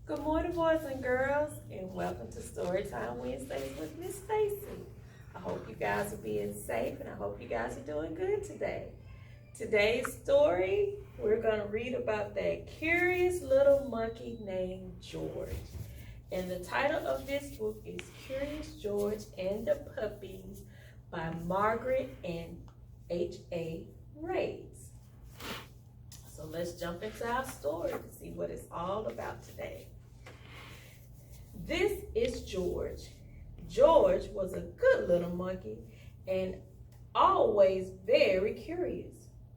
Good morning, boys and girls, and welcome to Storytime Wednesdays with Miss Stacy. I hope you guys are being safe, and I hope you guys are doing good today. Today's story, we're going to read about that curious little monkey named George. And the title of this book is Curious George and the Puppies by Margret and H.A. Rays. So let's jump into our story to see what it's all about today. This is George. George was a good little monkey and always very curious.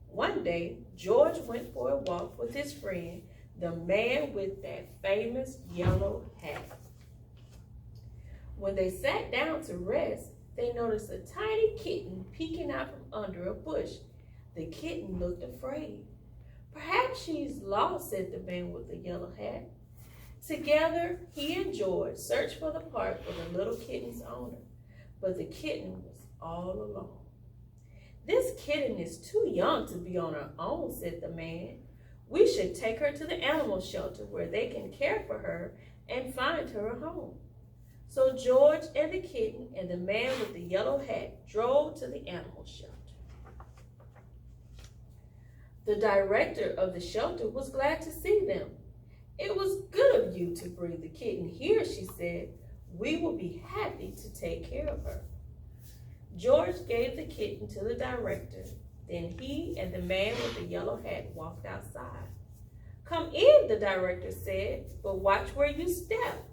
One day, George went for a walk with his friend, the man with that famous yellow hat. When they sat down to rest, they noticed a tiny kitten peeking out from under a bush. The kitten looked afraid. "Perhaps she's lost," said the man with the yellow hat. Together, he and George searched for the park for the little kitten's owner, but the kitten was all alone. "This kitten is too young to be on her own," said the man. "We should take her to the animal shelter where they can care for her and find her a home." So George and the kitten and the man with the yellow hat drove to the animal shelter. The director of the shelter was glad to see them. "It was good of you to bring the kitten here," she said. "We will be happy to take care of her." George gave the kitten to the director. Then he and the man with the yellow hat walked outside. "Come in," the director said, "but watch where you step.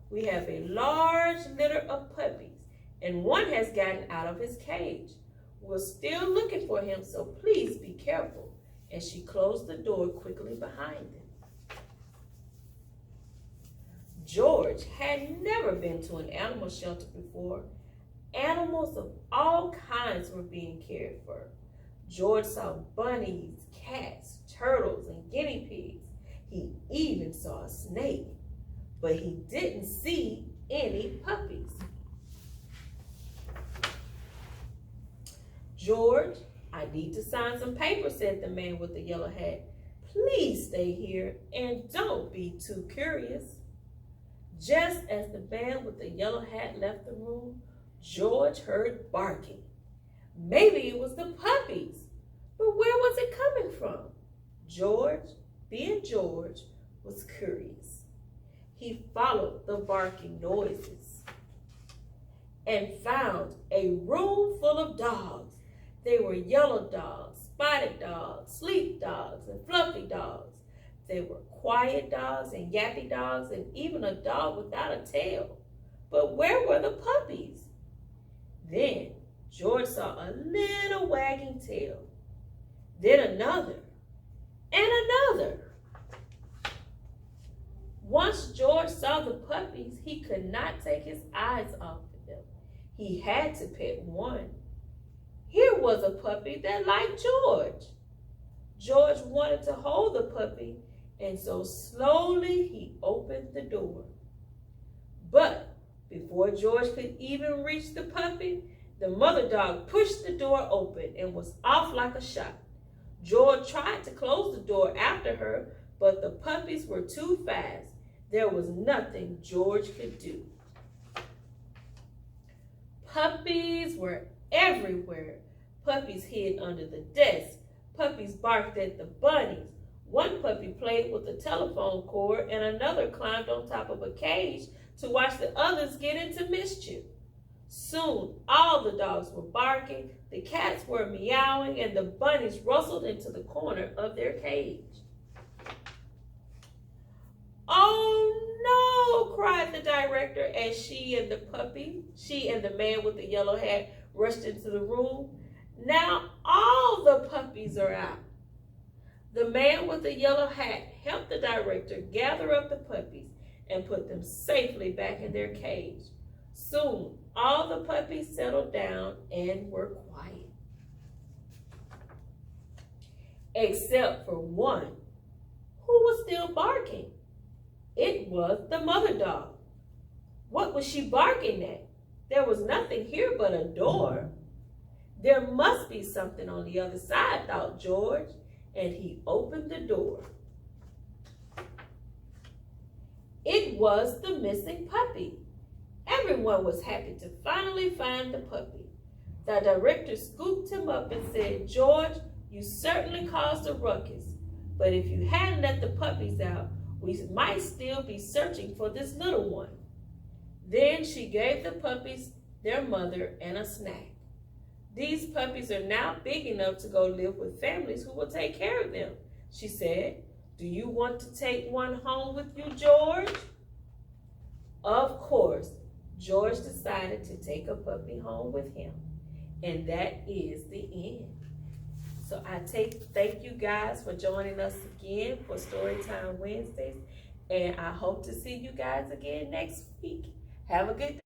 We have a large litter of puppies, and one has gotten out of his cage. We're still looking for him, so please be careful." And she closed the door quickly behind them. George had never been to an animal shelter before. Animals of all kinds were being cared for. George saw bunnies, cats, turtles, and guinea pigs. He even saw a snake, but he didn't see any puppies. "George, I need to sign some papers," said the man with the yellow hat. "Please stay here and don't be too curious." Just as the man with the yellow hat left the room, George heard barking. Maybe it was the puppies, but where was it coming from? George, being George, was curious. He followed the barking noises and found a room full of dogs. They were yellow dogs, spotted dogs, sleek dogs, and fluffy dogs. They were quiet dogs and yappy dogs and even a dog without a tail. But where were the puppies? Then George saw a little wagging tail, then another, and another. Once George saw the puppies, he could not take his eyes off of them. He had to pet one. Here was a puppy that liked George. George wanted to hold the puppy, and so slowly he opened the door. But before George could even reach the puppy, the mother dog pushed the door open and was off like a shot. George tried to close the door after her, but the puppies were too fast. There was nothing George could do. Puppies were everywhere. Puppies hid under the desk. Puppies barked at the bunnies. One puppy played with the telephone cord, and another climbed on top of a cage to watch the others get into mischief. Soon, all the dogs were barking, the cats were meowing, and the bunnies rustled into the corner of their cage. "Oh no!" cried the director as she and the man with the yellow hat rushed into the room. "Now all the puppies are out." The man with the yellow hat helped the director gather up the puppies and put them safely back in their cage. Soon, all the puppies settled down and were quiet. Except for one, who was still barking. It was the mother dog. What was she barking at? There was nothing here but a door. There must be something on the other side, thought George, and he opened the door. It was the missing puppy. Everyone was happy to finally find the puppy. The director scooped him up and said, "George, you certainly caused a ruckus, but if you hadn't let the puppies out, we might still be searching for this little one." Then she gave the puppies their mother and a snack. "These puppies are now big enough to go live with families who will take care of them," she said. "Do you want to take one home with you, George?" Of course, George decided to take a puppy home with him. And that is the end. So thank you guys for joining us again for Storytime Wednesdays. And I hope to see you guys again next week. Have a good day.